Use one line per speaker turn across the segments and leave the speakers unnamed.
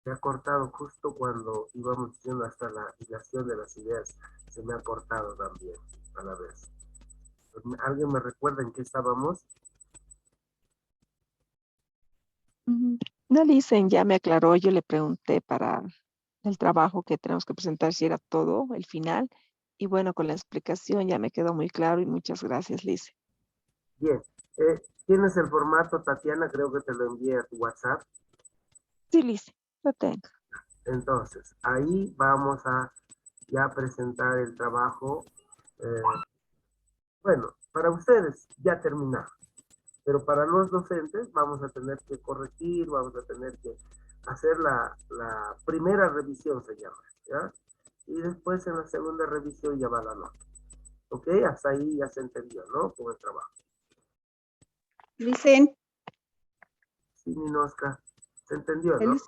Se ha cortado justo cuando íbamos diciendo hasta la hilación de las ideas. Se me ha cortado también a la vez. ¿Alguien me recuerda en qué estábamos?
Ujú. No, dicen, ya me aclaró, yo le pregunté para el trabajo que tenemos que presentar si era todo, el final, y bueno, con la explicación ya me quedó muy claro y muchas gracias, Lice.
Bien. ¿Tienes el formato, Tatiana? Creo que te lo envié a tu WhatsApp.
Sí, Lice, lo tengo.
Entonces, ahí vamos a ya presentar el trabajo. eh, bueno, para ustedes ya terminaron, pero para los docentes vamos a tener que corregir, vamos a tener que hacer la primera revisión, se llama, ¿ya? Y después en la segunda revisión ya va la nota. ¿Ok? Hasta ahí ya se entendió, ¿no? Con el trabajo.
Licen,
Sí, Ninosca, se entendió, ¿no?
el-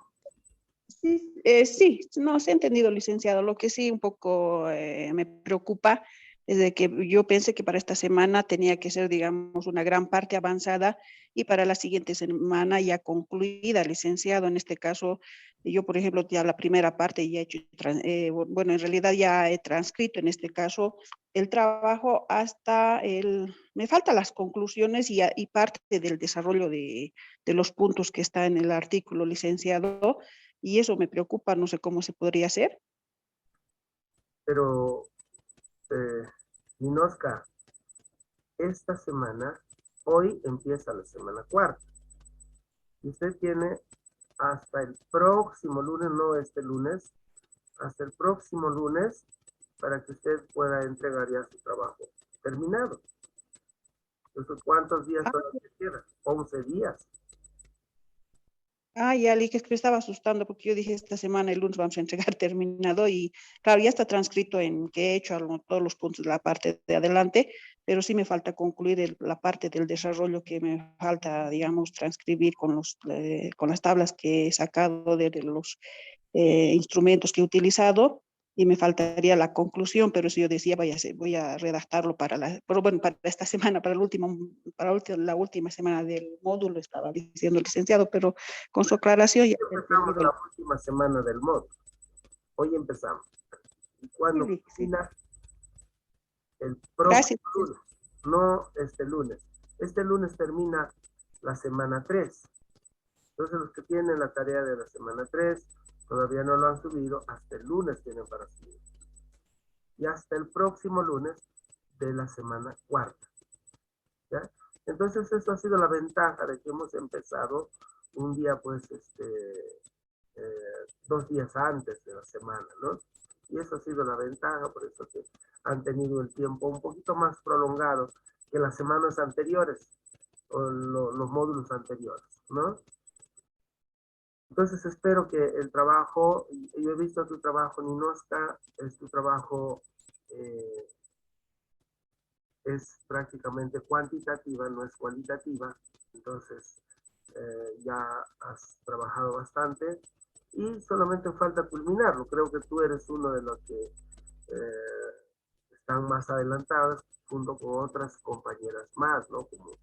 sí, sí, no se ha entendido, licenciado. Lo que sí un poco me preocupa es de que yo pensé que para esta semana tenía que ser, digamos, una gran parte avanzada y para la siguiente semana ya concluida, licenciado. En este caso, yo, por ejemplo, ya la primera parte ya he hecho, bueno, en realidad ya he transcrito en este caso el trabajo hasta me faltan las conclusiones y parte del desarrollo de los puntos que está en el artículo, licenciado, y eso me preocupa, no sé cómo se podría hacer.
Pero, Ninosca, esta semana, hoy empieza la semana cuarta. Y usted tiene hasta el próximo lunes, no este lunes, hasta el próximo lunes para que usted pueda entregar ya su trabajo terminado. Entonces, ¿cuántos días
Ah,
todavía quedan? 11 días.
ya, Lee, que es que me estaba asustando porque yo dije esta semana, el lunes vamos a entregar terminado y claro, ya está transcrito en que he hecho todos los puntos de la parte de adelante, pero sí me falta concluir la parte del desarrollo que me falta, digamos, transcribir con las tablas que he sacado de los instrumentos que he utilizado y me faltaría la conclusión, pero si yo decía, voy a redactarlo pero bueno, para esta semana, la última semana del módulo, estaba diciendo el licenciado, pero con su aclaración ya
Hoy
he
empezamos
entendido.
la última semana del módulo. Hoy empezamos. Y cuando
Sí.
termina el
Gracias.
próximo lunes, no este lunes. Este lunes termina la semana 3. Entonces los que tienen la tarea de la semana 3 todavía no lo han subido, hasta el lunes tienen para subir. Y hasta el próximo lunes de la semana cuarta. ¿Ya? Entonces, eso ha sido la ventaja de que hemos empezado un día, pues, 2 días antes de la semana, ¿no? Y eso ha sido la ventaja, por eso que han tenido el tiempo un poquito más prolongado que las semanas anteriores o los módulos anteriores, ¿no? Entonces espero que el trabajo, yo he visto tu trabajo, Ninosca, es tu trabajo eh, es prácticamente cuantitativa, no es cualitativa. Entonces, ya has trabajado bastante y solamente falta culminarlo. Creo que tú eres uno de los que están más adelantados junto con otras compañeras más, ¿no? Como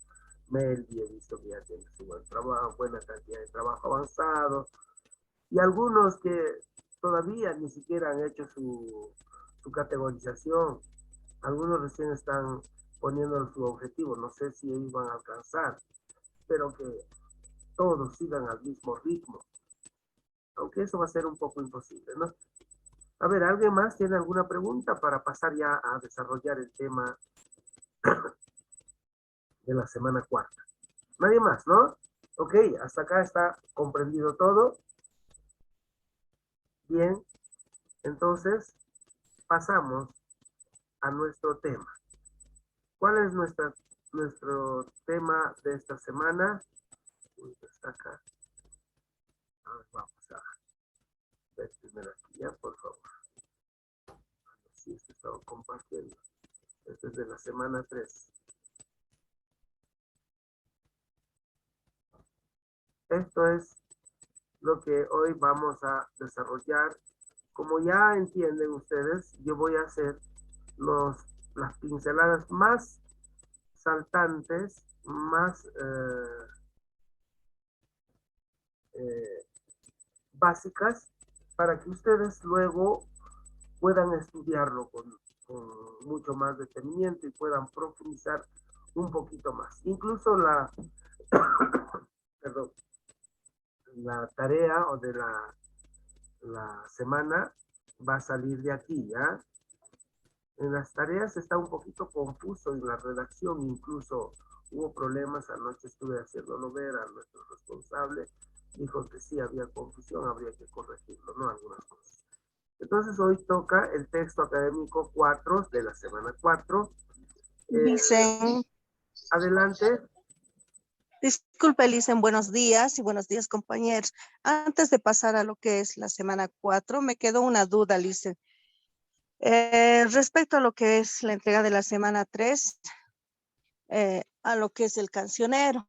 Melvi, he visto que ya tiene su buen trabajo, buena cantidad de trabajo avanzado, y algunos que todavía ni siquiera han hecho su categorización. Algunos recién están poniendo su objetivo, no sé si ellos van a alcanzar, pero que todos sigan al mismo ritmo, aunque eso va a ser un poco imposible, ¿no? A ver, ¿alguien más tiene alguna pregunta para pasar ya a desarrollar el tema de la semana cuarta? Nadie más, ¿no? Ok, hasta acá está comprendido todo. Bien, entonces pasamos a nuestro tema. ¿Cuál es nuestro tema de esta semana? Uy, está acá. A ver, vamos a ver primero aquí, ya, por favor. Sí, esto estaba compartiendo. Este es de la semana 3. Esto es lo que hoy vamos a desarrollar. Como ya entienden ustedes, yo voy a hacer las pinceladas más saltantes, más básicas para que ustedes luego puedan estudiarlo con mucho más detenimiento y puedan profundizar un poquito más. Incluso perdón, la tarea o de la semana va a salir de aquí, ¿ya? En las tareas está un poquito confuso, en la redacción incluso hubo problemas. Anoche estuve haciéndolo ver a nuestro responsable, dijo que sí había confusión, habría que corregirlo, ¿no? Algunas cosas. Entonces hoy toca el texto académico 4 de la semana 4.
Dicen,
Adelante.
disculpe, Licen, buenos días y buenos días, compañeros. Antes de pasar a lo que es la semana 4, me quedó una duda, Licen. Respecto a lo que es la entrega de la semana 3, a lo que es el cancionero.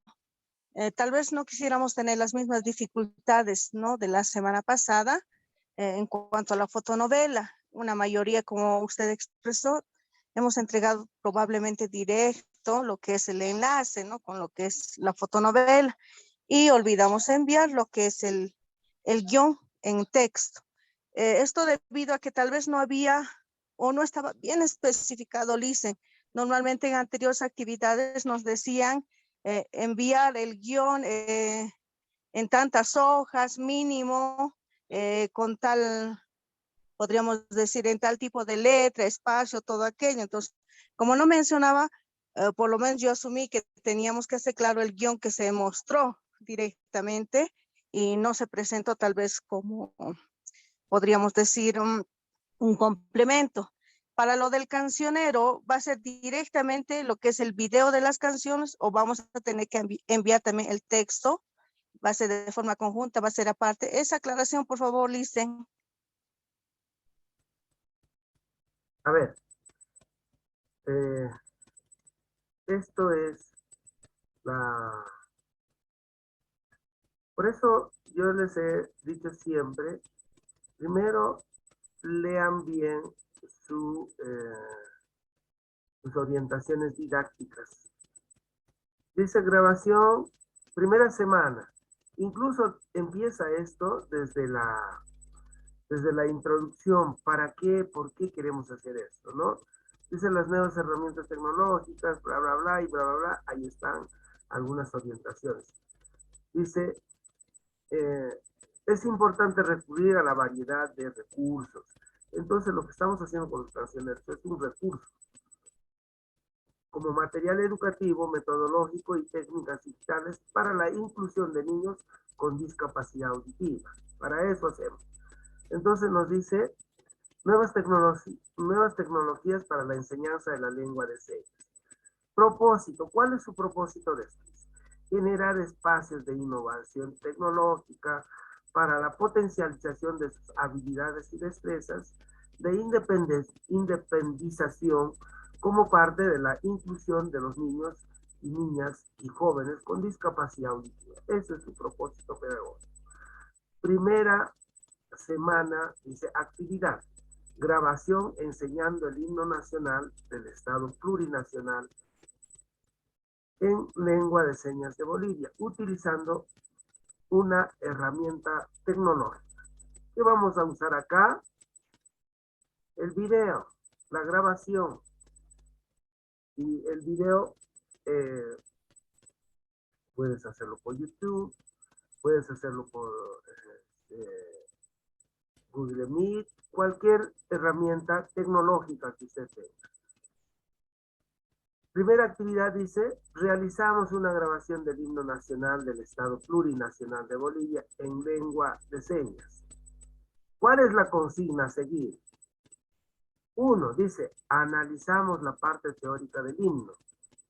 Tal vez no quisiéramos tener las mismas dificultades, ¿no?, de la semana pasada en cuanto a la fotonovela. Una mayoría, como usted expresó, hemos entregado probablemente directo lo que es el enlace, ¿no?, con lo que es la fotonovela, y olvidamos enviar lo que es el guión en texto. Esto debido a que tal vez no había o no estaba bien especificado, Licen. Normalmente en anteriores actividades nos decían enviar el guión en tantas hojas mínimo, con tal, podríamos decir, en tal tipo de letra, espacio, todo aquello. Entonces, como no mencionaba, por lo menos yo asumí que teníamos que hacer claro el guión que se mostró directamente y no se presentó tal vez como, podríamos decir, un complemento. Para lo del cancionero, ¿va a ser directamente lo que es el video de las canciones o vamos a tener que enviar también el texto? ¿Va a ser de forma conjunta? ¿Va a ser aparte? Esa aclaración, por favor, Licen.
A ver, esto es la... Por eso yo les he dicho siempre, primero lean bien sus orientaciones didácticas. Dice grabación, primera semana. Incluso empieza esto desde la introducción. ¿Para qué? ¿Por qué queremos hacer esto? ¿No? Dice las nuevas herramientas tecnológicas, bla, bla, bla, y bla, bla, bla. Ahí están algunas orientaciones. Dice, es importante recurrir a la variedad de recursos. Entonces, lo que estamos haciendo con los cancioneros es un recurso como material educativo, metodológico y técnicas digitales para la inclusión de niños con discapacidad auditiva. Para eso hacemos. Entonces nos dice nuevas tecnologías para la enseñanza de la lengua de señas. Propósito. ¿Cuál es su propósito de esto? Generar espacios de innovación tecnológica para la potencialización de sus habilidades y destrezas de independización como parte de la inclusión de los niños y niñas y jóvenes con discapacidad auditiva. Ese es su propósito pedagógico. Primera semana, dice actividad, grabación enseñando el himno nacional del Estado plurinacional en lengua de señas de Bolivia, utilizando una herramienta tecnológica. ¿Qué vamos a usar acá? El video, la grabación. Y el video puedes hacerlo por YouTube, puedes hacerlo por Google Meet, cualquier herramienta tecnológica que usted tenga. Primera actividad dice, realizamos una grabación del himno nacional del Estado plurinacional de Bolivia en lengua de señas. ¿Cuál es la consigna a seguir? 1, dice, analizamos la parte teórica del himno.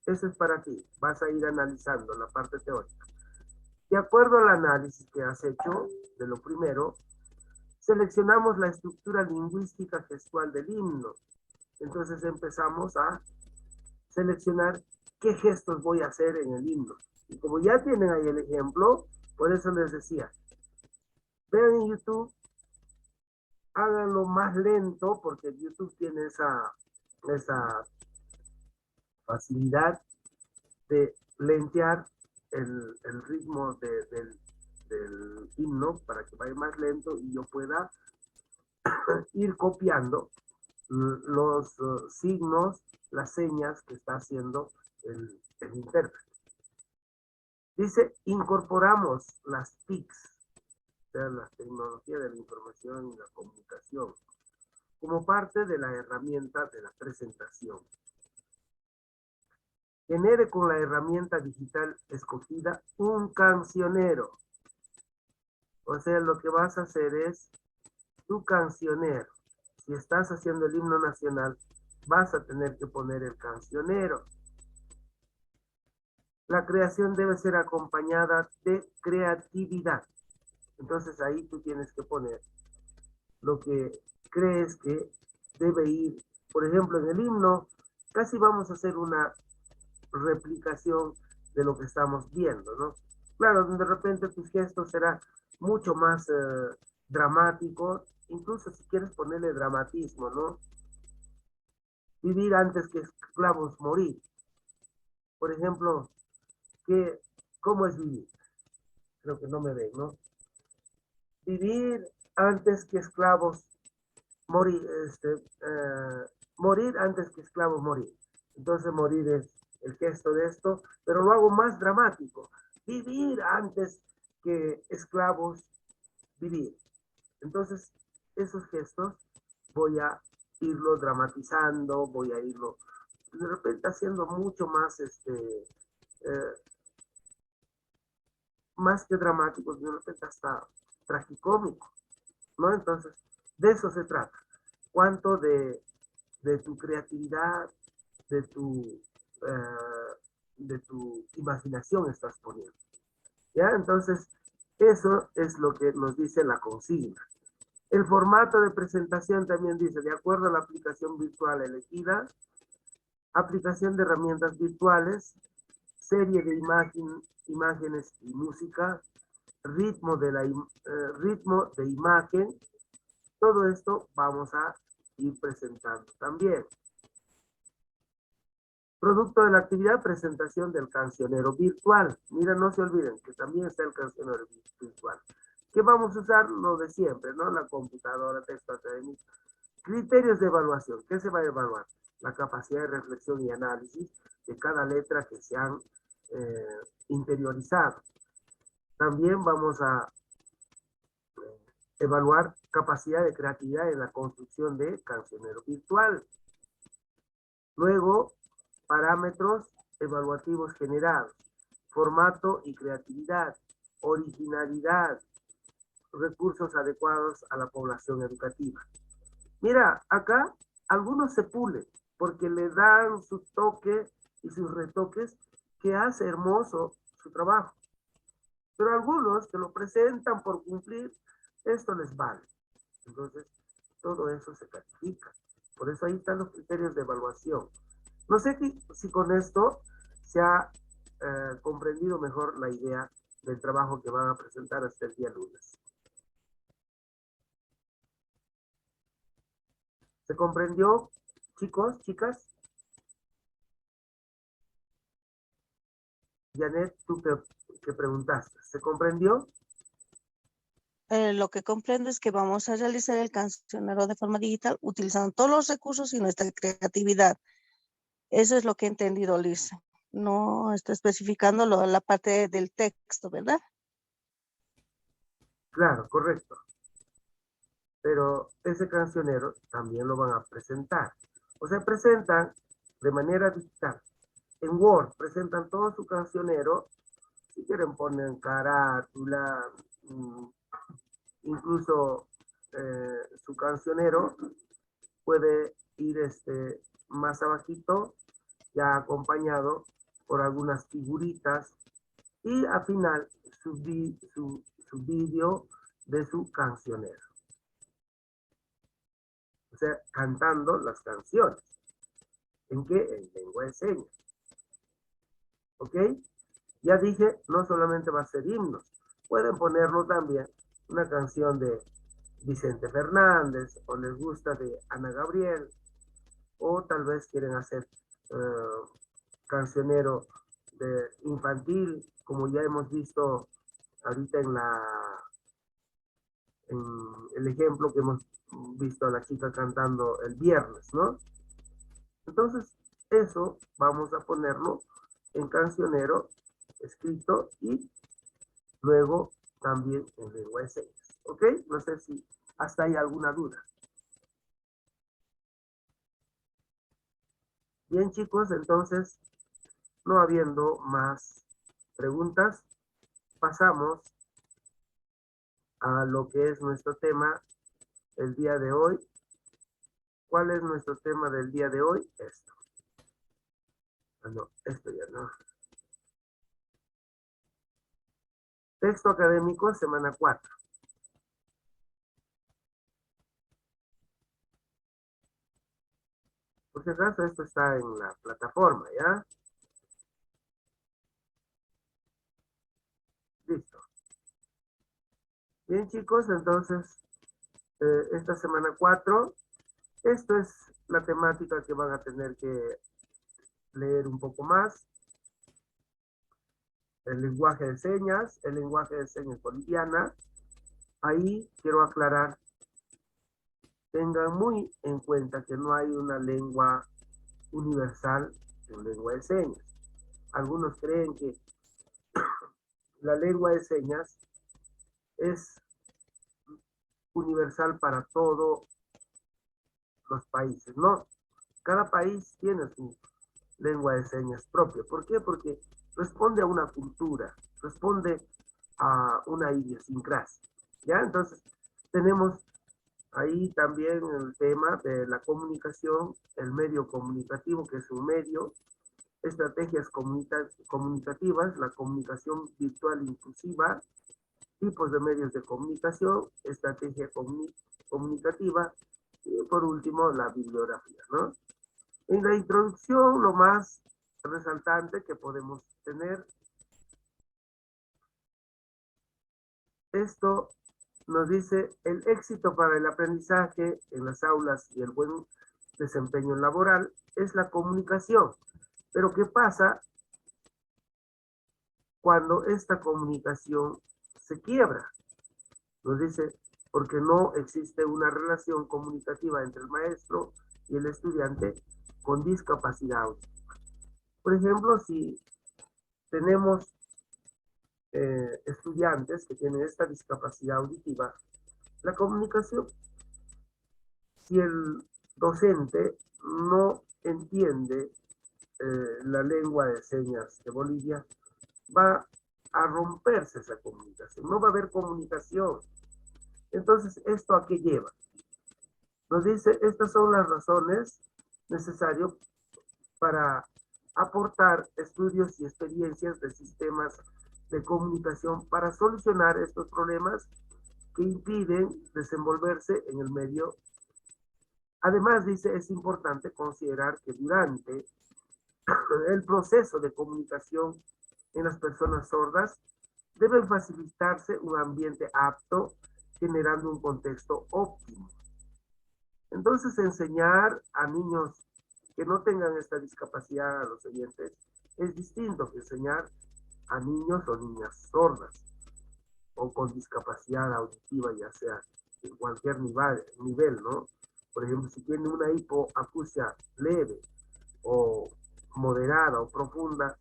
Eso es para ti, vas a ir analizando la parte teórica. De acuerdo al análisis que has hecho de lo primero, seleccionamos la estructura lingüística gestual del himno. Entonces empezamos a seleccionar qué gestos voy a hacer en el himno. Y como ya tienen ahí el ejemplo, por eso les decía, vean en YouTube, háganlo más lento, porque YouTube tiene esa facilidad de lentear el ritmo del himno para que vaya más lento y yo pueda ir copiando los signos, las señas que está haciendo el intérprete. Dice, incorporamos las TICs, o sea, la tecnología de la información y la comunicación, como parte de la herramienta de la presentación. Genere con la herramienta digital escogida un cancionero. O sea, lo que vas a hacer es tu cancionero. Si estás haciendo el himno nacional, vas a tener que poner el cancionero. La creación debe ser acompañada de creatividad. Entonces ahí tú tienes que poner lo que crees que debe ir. Por ejemplo, en el himno, casi vamos a hacer una replicación de lo que estamos viendo, ¿no? Claro, de repente tus gestos serán mucho más dramáticos, incluso si quieres ponerle dramatismo, ¿no? Vivir antes que esclavos morir. Por ejemplo, ¿cómo es vivir? Creo que no me ven, ¿no? Vivir antes que esclavos morir, morir antes que esclavos morir. Entonces morir es el gesto de esto, pero lo hago más dramático. Vivir antes que esclavos vivir. Entonces, esos gestos voy a irlo dramatizando, voy a irlo de repente haciendo mucho más, más que dramático, de repente hasta tragicómico, ¿no? Entonces, de eso se trata. Cuánto de tu creatividad, de tu imaginación estás poniendo. ¿Ya? Entonces, eso es lo que nos dice la consigna. El formato de presentación también dice, de acuerdo a la aplicación virtual elegida, aplicación de herramientas virtuales, serie de imágenes y música, ritmo de imagen, todo esto vamos a ir presentando también. Producto de la actividad, presentación del cancionero virtual. Mira, no se olviden que también está el cancionero virtual. ¿Qué vamos a usar? Lo de siempre, ¿no? La computadora, texto académico. Criterios de evaluación. ¿Qué se va a evaluar? La capacidad de reflexión y análisis de cada letra que se han interiorizado. También vamos a evaluar capacidad de creatividad en la construcción de cancionero virtual. Luego, parámetros evaluativos generados, formato y creatividad, originalidad, recursos adecuados a la población educativa. Mira, acá algunos se pulen porque le dan su toque y sus retoques que hace hermoso su trabajo. Pero algunos que lo presentan por cumplir, esto les vale. Entonces, todo eso se califica. Por eso ahí están los criterios de evaluación. No sé si con esto se ha comprendido mejor la idea del trabajo que van a presentar hasta el día lunes. ¿Se comprendió, chicos, chicas? Janet, tú que preguntaste, ¿se comprendió?
Lo que comprendo es que vamos a realizar el cancionero de forma digital utilizando todos los recursos y nuestra creatividad. Eso es lo que he entendido, Liz. No está especificando la parte del texto, ¿verdad?
Claro, correcto. Pero ese cancionero también lo van a presentar. O sea, presentan de manera digital. En Word presentan todo su cancionero. Si quieren ponen carátula, incluso su cancionero puede ir más abajito, ya acompañado por algunas figuritas, y al final su vídeo de su cancionero. O sea, cantando las canciones. ¿En qué? En lengua de señas. ¿Ok? Ya dije, no solamente va a ser himnos. Pueden ponerlo también una canción de Vicente Fernández, o les gusta de Ana Gabriel, o tal vez quieren hacer cancionero de infantil, como ya hemos visto ahorita en el ejemplo que hemos visto a la chica cantando el viernes, ¿no? Entonces, eso vamos a ponerlo en cancionero escrito y luego también en lengua de señas. ¿Ok? No sé si hasta hay alguna duda. Bien, chicos, entonces, no habiendo más preguntas, pasamos a lo que es nuestro tema el día de hoy. ¿Cuál es nuestro tema del día de hoy? Esto. Ah, no, esto ya no. Texto académico, semana 4. Por si acaso, esto está en la plataforma, ¿ya? Listo. Bien, chicos, entonces, esta semana 4, esto es la temática que van a tener que leer un poco más. El lenguaje de señas boliviana. Ahí quiero aclarar, tengan muy en cuenta que no hay una lengua universal en lengua de señas. Algunos creen que la lengua de señas es universal para todos los países. No, cada país tiene su lengua de señas propia. ¿Por qué? Porque responde a una cultura, responde a una idiosincrasia. ¿Ya? Entonces, tenemos ahí también el tema de la comunicación, el medio comunicativo, que es un medio, estrategias comunicativas, la comunicación virtual inclusiva, tipos de medios de comunicación, estrategia comunicativa, y por último, la bibliografía, ¿no? En la introducción, lo más resaltante que podemos tener, esto nos dice el éxito para el aprendizaje en las aulas y el buen desempeño laboral es la comunicación. Pero ¿qué pasa cuando esta comunicación se quiebra? Nos dice, porque no existe una relación comunicativa entre el maestro y el estudiante con discapacidad auditiva. Por ejemplo, si tenemos estudiantes que tienen esta discapacidad auditiva, la comunicación, si el docente no entiende la lengua de señas de Bolivia, va a romperse esa comunicación, no va a haber comunicación. Entonces, ¿esto a qué lleva? Nos dice, estas son las razones necesarias para aportar estudios y experiencias de sistemas de comunicación para solucionar estos problemas que impiden desenvolverse en el medio. Además, dice, es importante considerar que durante el proceso de comunicación en las personas sordas debe facilitarse un ambiente apto, generando un contexto óptimo. Entonces, enseñar a niños que no tengan esta discapacidad, a los oyentes, es distinto que enseñar a niños o niñas sordas o con discapacidad auditiva, ya sea en cualquier nivel, ¿no? Por ejemplo, si tiene una hipoacusia leve o moderada o profunda,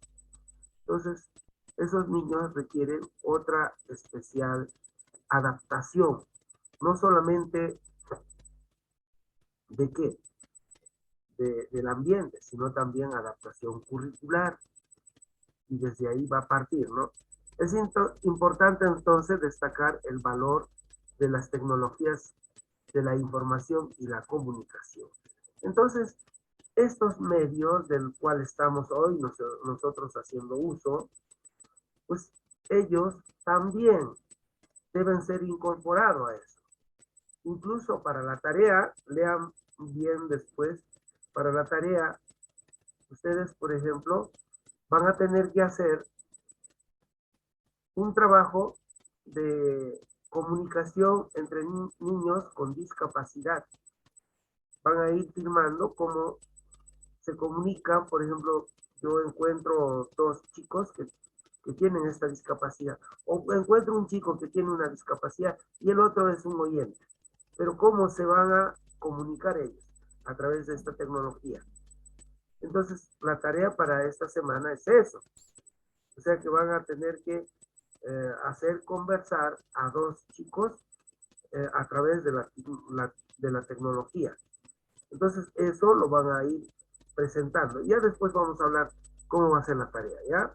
entonces esos niños requieren otra especial adaptación, no solamente de qué, del ambiente, sino también adaptación curricular, y desde ahí va a partir, ¿no? Es importante entonces destacar el valor de las tecnologías de la información y la comunicación. Entonces, estos medios del cual estamos hoy nosotros haciendo uso, pues ellos también deben ser incorporados a eso. Incluso para la tarea, lean bien después, para la tarea, ustedes, por ejemplo, van a tener que hacer un trabajo de comunicación entre niños con discapacidad. Van a ir firmando cómo se comunican. Por ejemplo, yo encuentro dos chicos que que tienen esta discapacidad. O encuentro un chico que tiene una discapacidad y el otro es un oyente. Pero ¿cómo se van a comunicar ellos? A través de esta tecnología. Entonces, la tarea para esta semana es eso. O sea que van a tener que hacer conversar a dos chicos a través de la tecnología. Entonces, eso lo van a ir presentando. Ya después vamos a hablar cómo va a ser la tarea, ¿ya?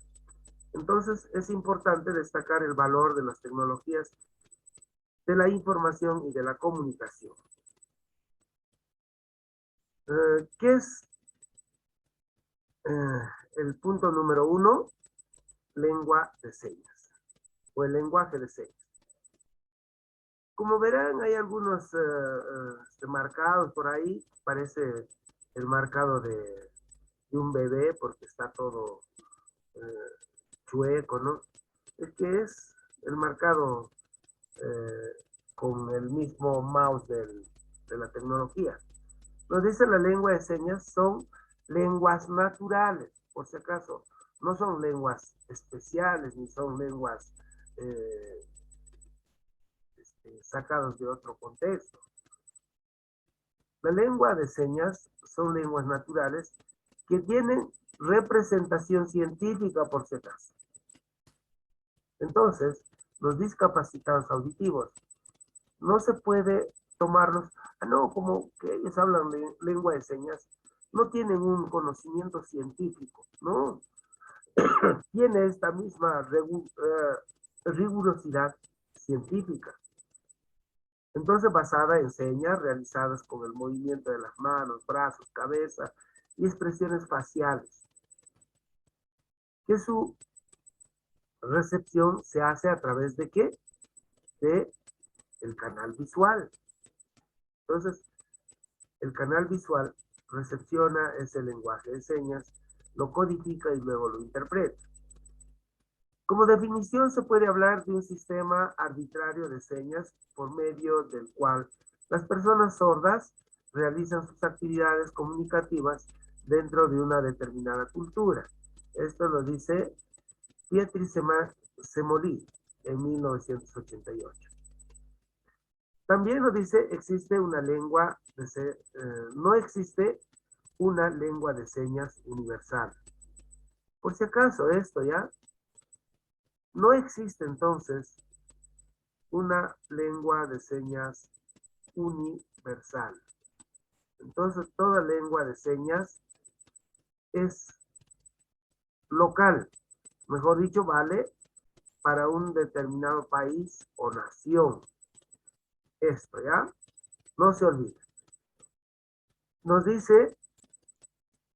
Entonces, es importante destacar el valor de las tecnologías de la información y de la comunicación. ¿Qué es el punto número 1? Lengua de señas o el lenguaje de señas. Como verán, hay algunos marcados por ahí. Parece el marcado de un bebé porque está todo chueco, ¿no? Es que es el marcado con el mismo mouse de la tecnología. Nos dice la lengua de señas son lenguas naturales, por si acaso. No son lenguas especiales ni son lenguas sacadas de otro contexto. La lengua de señas son lenguas naturales que tienen representación científica, por si acaso. Entonces, los discapacitados auditivos no se puede tomarlos, no, como que ellos hablan de lengua de señas, no tienen un conocimiento científico, ¿no? Tiene esta misma rigurosidad científica. Entonces, basada en señas realizadas con el movimiento de las manos, brazos, cabeza y expresiones faciales. Que su recepción se hace a través de ¿qué? De el canal visual. Entonces, el canal visual recepciona ese lenguaje de señas, lo codifica y luego lo interpreta. Como definición, se puede hablar de un sistema arbitrario de señas por medio del cual las personas sordas realizan sus actividades comunicativas dentro de una determinada cultura. Esto lo dice Pietri Semolí en 1988. También nos dice, existe una lengua no existe una lengua de señas universal. Por si acaso esto ya, no existe entonces una lengua de señas universal. Entonces toda lengua de señas es local, mejor dicho, vale para un determinado país o nación. Esto ya, no se olvide. Nos dice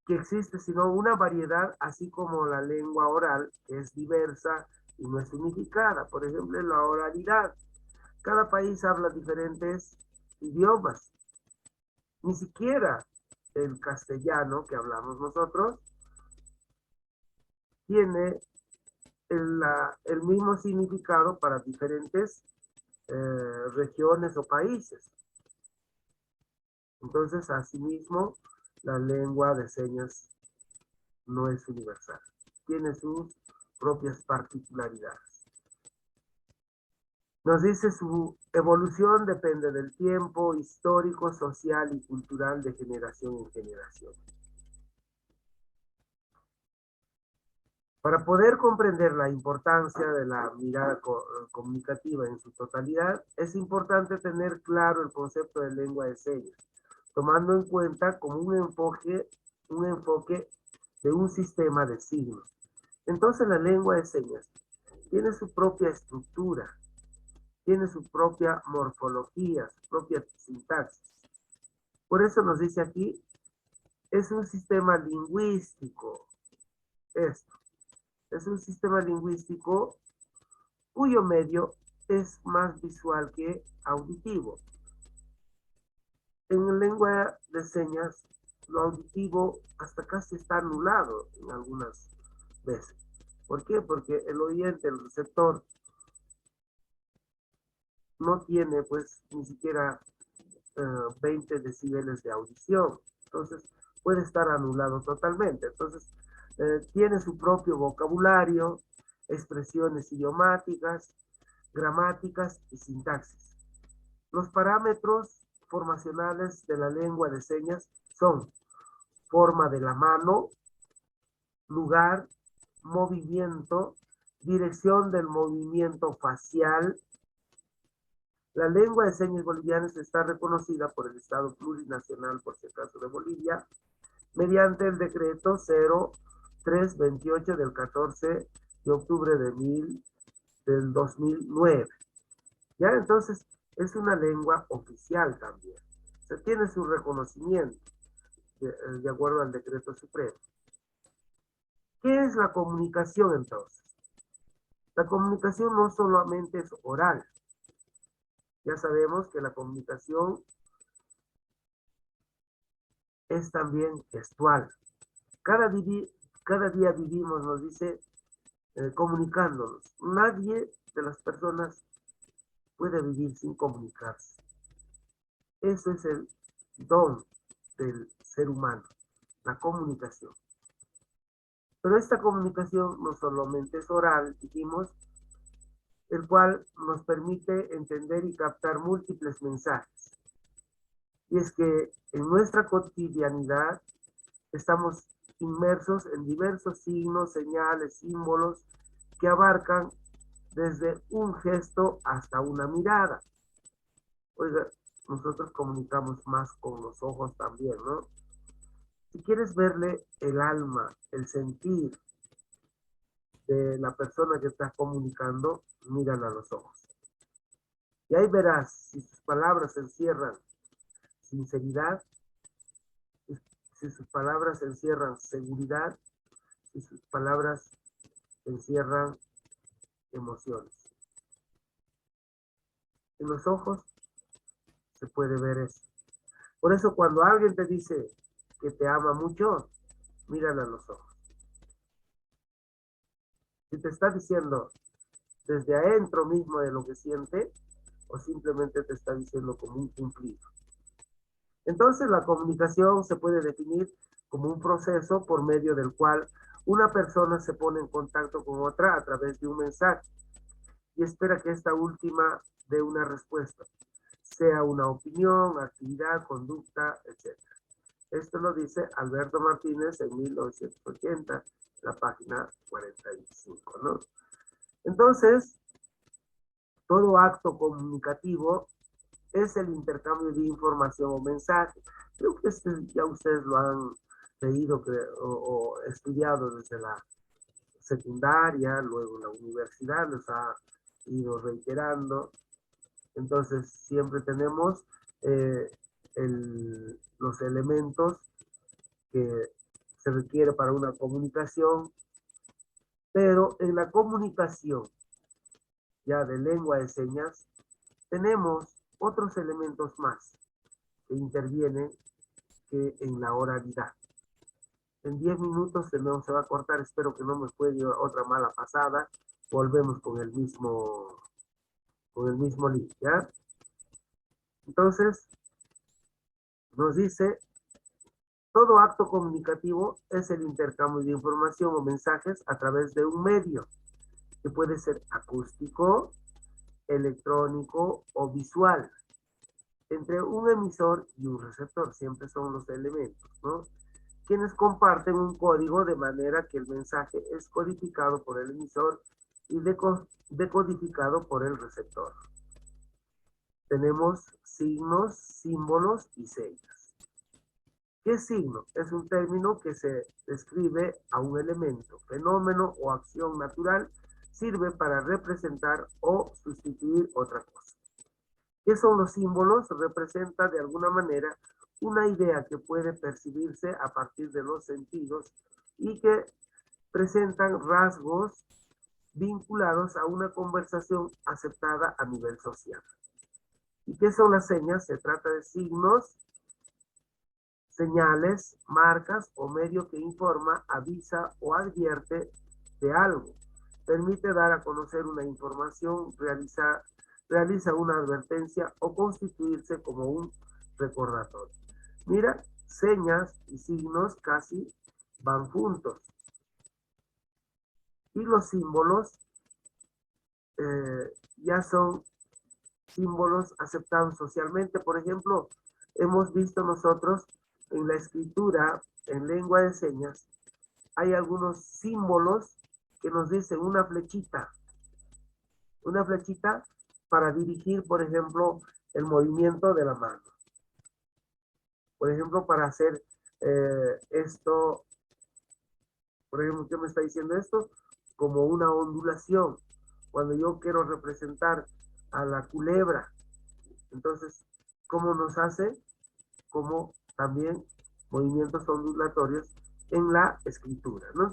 que existe sino una variedad, así como la lengua oral, que es diversa y no es unificada. Por ejemplo, en la oralidad, cada país habla diferentes idiomas. Ni siquiera el castellano que hablamos nosotros tiene el mismo significado para diferentes regiones o países. Entonces, asimismo, la lengua de señas no es universal. Tiene sus propias particularidades. Nos dice su evolución depende del tiempo histórico, social y cultural de generación en generación. Para poder comprender la importancia de la mirada comunicativa en su totalidad, es importante tener claro el concepto de lengua de señas, tomando en cuenta como un enfoque de un sistema de signos. Entonces la lengua de señas tiene su propia estructura, tiene su propia morfología, su propia sintaxis. Por eso nos dice aquí, es un sistema lingüístico. Esto es un sistema lingüístico cuyo medio es más visual que auditivo. En lengua de señas, lo auditivo hasta casi está anulado en algunas veces. ¿Por qué? Porque el oyente, el receptor, no tiene pues ni siquiera 20 decibeles de audición. Entonces puede estar anulado totalmente. Entonces tiene su propio vocabulario, expresiones idiomáticas, gramáticas y sintaxis. Los parámetros formacionales de la lengua de señas son forma de la mano, lugar, movimiento, dirección del movimiento facial. La lengua de señas bolivianas está reconocida por el Estado Plurinacional, por si acaso, de Bolivia, mediante el decreto 0328 del 14 de octubre del 2009. Ya, entonces, es una lengua oficial también. Se tiene su reconocimiento de acuerdo al decreto supremo. ¿Qué es la comunicación entonces? La comunicación no solamente es oral. Ya sabemos que la comunicación es también gestual. Cada día vivimos, nos dice, comunicándonos. Nadie de las personas puede vivir sin comunicarse. Eso es el don del ser humano, la comunicación. Pero esta comunicación no solamente es oral, dijimos, el cual nos permite entender y captar múltiples mensajes. Y es que en nuestra cotidianidad estamos inmersos en diversos signos, señales, símbolos que abarcan desde un gesto hasta una mirada. Oiga, nosotros comunicamos más con los ojos también, ¿no? Si quieres verle el alma, el sentir de la persona que estás comunicando, mírala a los ojos. Y ahí verás si sus palabras encierran sinceridad, si sus palabras encierran seguridad, si sus palabras encierran emociones. En los ojos se puede ver eso. Por eso cuando alguien te dice que te ama mucho, mírala a los ojos. Si te está diciendo desde adentro mismo de lo que siente, o simplemente te está diciendo como un cumplido. Entonces la comunicación se puede definir como un proceso por medio del cual una persona se pone en contacto con otra a través de un mensaje y espera que esta última dé una respuesta, sea una opinión, actividad, conducta, etc. Esto lo dice Alberto Martínez en 1980, la página 45, ¿no? Entonces, todo acto comunicativo es el intercambio de información o mensaje. Creo que ya ustedes lo han leído o estudiado desde la secundaria, luego la universidad les ha ido reiterando. Entonces, siempre tenemos los elementos que se requiere para una comunicación, pero en la comunicación ya de lengua de señas, tenemos otros elementos más que intervienen que en la oralidad. En 10 minutos se va a cortar, espero que no me juegue otra mala pasada. Volvemos con el mismo link, ¿ya? Entonces, nos dice, todo acto comunicativo es el intercambio de información o mensajes a través de un medio, que puede ser acústico, electrónico o visual, entre un emisor y un receptor, siempre son los elementos, ¿no? Quienes comparten un código de manera que el mensaje es codificado por el emisor y decodificado por el receptor. Tenemos signos, símbolos y señas. ¿Qué signo? Es un término que se describe a un elemento, fenómeno o acción natural, sirve para representar o sustituir otra cosa. ¿Qué son los símbolos? Representa de alguna manera una idea que puede percibirse a partir de los sentidos y que presentan rasgos vinculados a una conversación aceptada a nivel social. ¿Y qué son las señas? Se trata de signos, señales, marcas o medio que informa, avisa o advierte de algo. Permite dar a conocer una información, realiza una advertencia o constituirse como un recordatorio. Mira, señas y signos casi van juntos. Y los símbolos ya son símbolos aceptados socialmente. Por ejemplo, hemos visto nosotros en la escritura, en lengua de señas, hay algunos símbolos que nos dicen una flechita para dirigir, por ejemplo, el movimiento de la mano. Por ejemplo, para hacer esto, por ejemplo, ¿qué me está diciendo esto? Como una ondulación. Cuando yo quiero representar a la culebra, entonces, ¿cómo nos hace? Como también movimientos ondulatorios en la escritura, ¿no?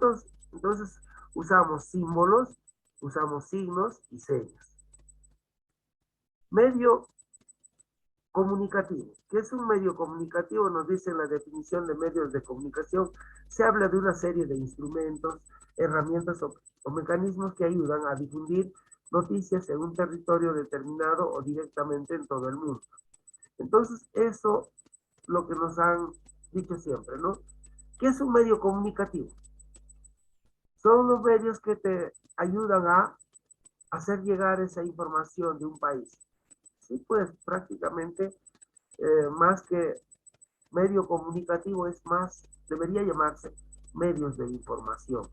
Entonces usamos símbolos, usamos signos y señas. Medio comunicativo. ¿Qué es un medio comunicativo? Nos dice la definición de medios de comunicación. Se habla de una serie de instrumentos, herramientas o mecanismos que ayudan a difundir noticias en un territorio determinado o directamente en todo el mundo. Entonces, eso lo que nos han dicho siempre, ¿no? ¿Qué es un medio comunicativo? Son los medios que te ayudan a hacer llegar esa información de un país. Sí, pues prácticamente más que medio comunicativo es más, debería llamarse medios de información.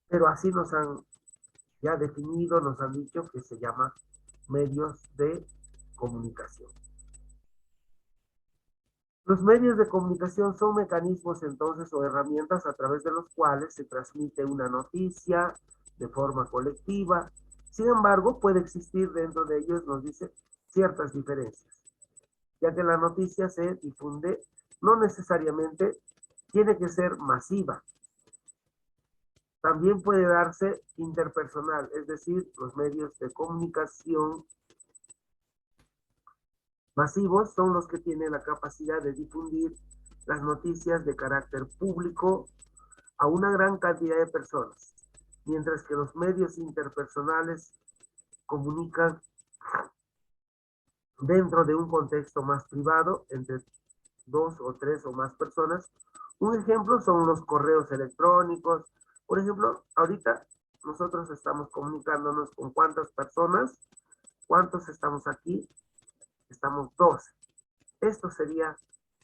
Pero así nos han ya definido, nos han dicho que se llama medios de comunicación. Los medios de comunicación son mecanismos entonces o herramientas a través de los cuales se transmite una noticia de forma colectiva. Sin embargo, puede existir dentro de ellos, nos dice, ciertas diferencias, ya que la noticia se difunde, no necesariamente tiene que ser masiva. También puede darse interpersonal, es decir, los medios de comunicación masivos son los que tienen la capacidad de difundir las noticias de carácter público a una gran cantidad de personas, mientras que los medios interpersonales comunican dentro de un contexto más privado entre 2 o 3 o más personas. Un ejemplo son los correos electrónicos. Por ejemplo, ahorita nosotros estamos comunicándonos con cuántas personas, cuántos estamos aquí, estamos 12. Esto sería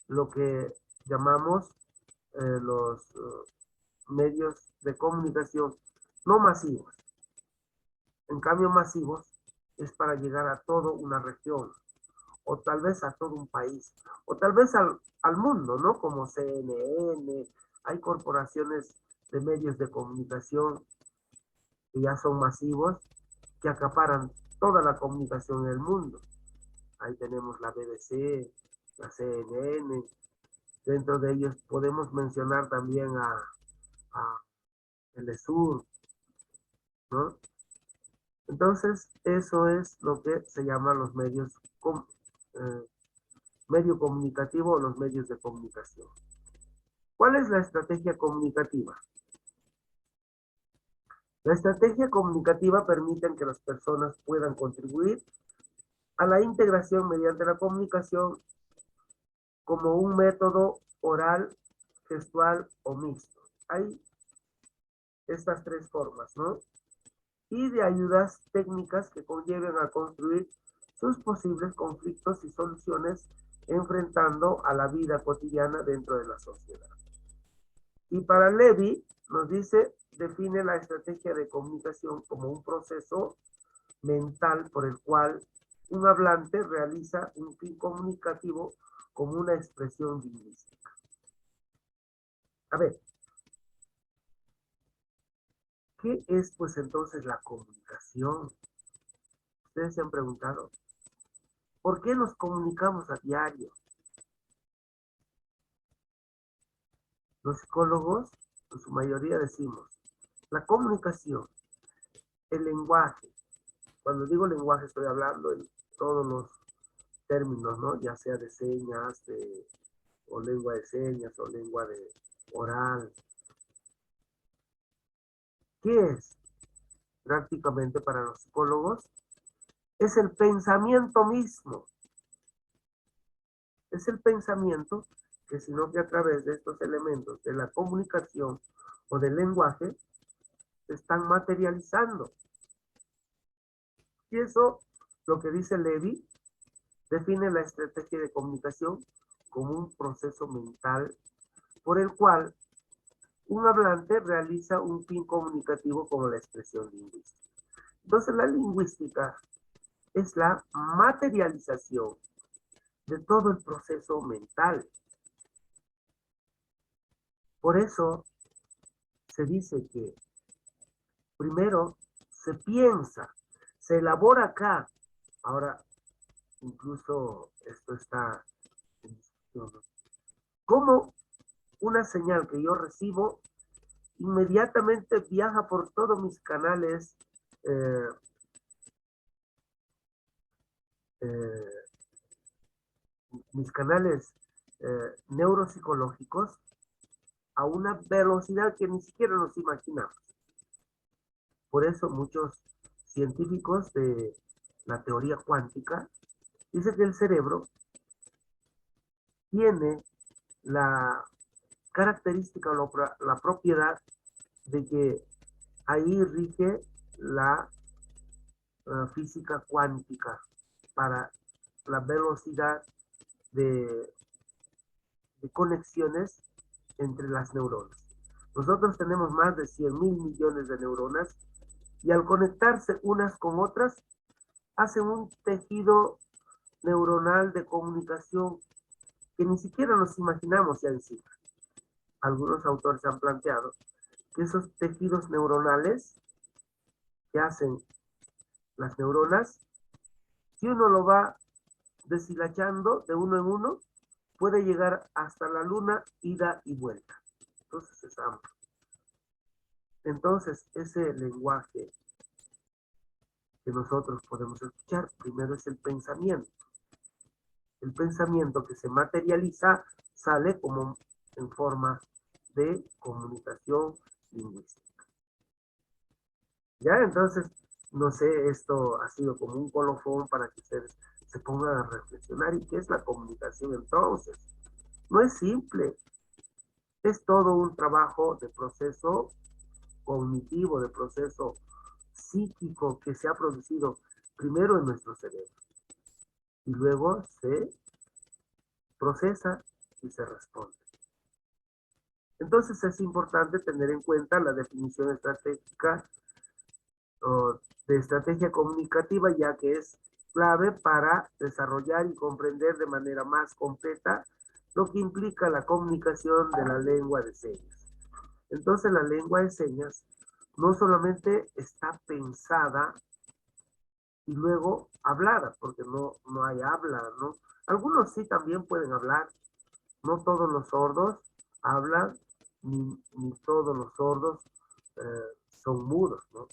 lo que llamamos los medios de comunicación no masivos. En cambio, masivos es para llegar a toda una región, o tal vez a todo un país, o tal vez al mundo, ¿no? Como CNN, hay corporaciones de medios de comunicación que ya son masivos, que acaparan toda la comunicación en el mundo. Ahí tenemos la BBC, la CNN, dentro de ellos podemos mencionar también a Telesur, ¿no? Entonces, eso es lo que se llama los medios, medio comunicativo o los medios de comunicación. ¿Cuál es la estrategia comunicativa? La estrategia comunicativa permite que las personas puedan contribuir a la integración mediante la comunicación como un método oral, gestual o mixto. Hay estas tres formas, ¿no? Y de ayudas técnicas que conlleven a construir sus posibles conflictos y soluciones enfrentando a la vida cotidiana dentro de la sociedad. Y para Levy nos dice, define la estrategia de comunicación como un proceso mental por el cual un hablante realiza un fin comunicativo como una expresión lingüística. A ver, ¿qué es pues entonces la comunicación? Ustedes se han preguntado, ¿por qué nos comunicamos a diario? Los psicólogos, en su mayoría decimos, la comunicación, el lenguaje. Cuando digo lenguaje estoy hablando en todos los términos, ¿no? Ya sea de señas, o lengua de señas, o lengua de oral. ¿Qué es? Prácticamente para los psicólogos, es el pensamiento mismo. Es el pensamiento que sino que a través de estos elementos de la comunicación o del lenguaje, se están materializando. Y eso, lo que dice Levy, define la estrategia de comunicación como un proceso mental por el cual un hablante realiza un fin comunicativo como la expresión lingüística. Entonces, la lingüística es la materialización de todo el proceso mental. Por eso se dice que primero se piensa, se elabora acá. Ahora, incluso esto está en discusión, ¿no? ¿Cómo una señal que yo recibo inmediatamente viaja por todos mis canales eh, eh, neuropsicológicos a una velocidad que ni siquiera nos imaginamos? Por eso muchos científicos de la teoría cuántica dicen que el cerebro tiene la característica o la propiedad de que ahí rige la física cuántica para la velocidad de conexiones entre las neuronas. Nosotros tenemos más de 100.000 millones de neuronas y al conectarse unas con otras hacen un tejido neuronal de comunicación que ni siquiera nos imaginamos ya encima. Algunos autores han planteado que esos tejidos neuronales que hacen las neuronas, si uno lo va deshilachando de uno en uno, puede llegar hasta la luna, ida y vuelta. Entonces es amplio. Entonces, ese lenguaje que nosotros podemos escuchar, primero es el pensamiento. El pensamiento que se materializa sale como en forma de comunicación lingüística. Ya, entonces, no sé, esto ha sido como un colofón para que ustedes se pongan a reflexionar. ¿Y qué es la comunicación entonces? No es simple, es todo un trabajo de proceso cognitivo, de proceso psíquico que se ha producido primero en nuestro cerebro y luego se procesa y se responde. Entonces es importante tener en cuenta la definición estratégica o de estrategia comunicativa, ya que es clave para desarrollar y comprender de manera más completa lo que implica la comunicación de la lengua de señas. Entonces la lengua de señas no solamente está pensada y luego hablada, porque no hay habla, ¿no? Algunos sí también pueden hablar, no todos los sordos hablan, ni todos los sordos son mudos, ¿no?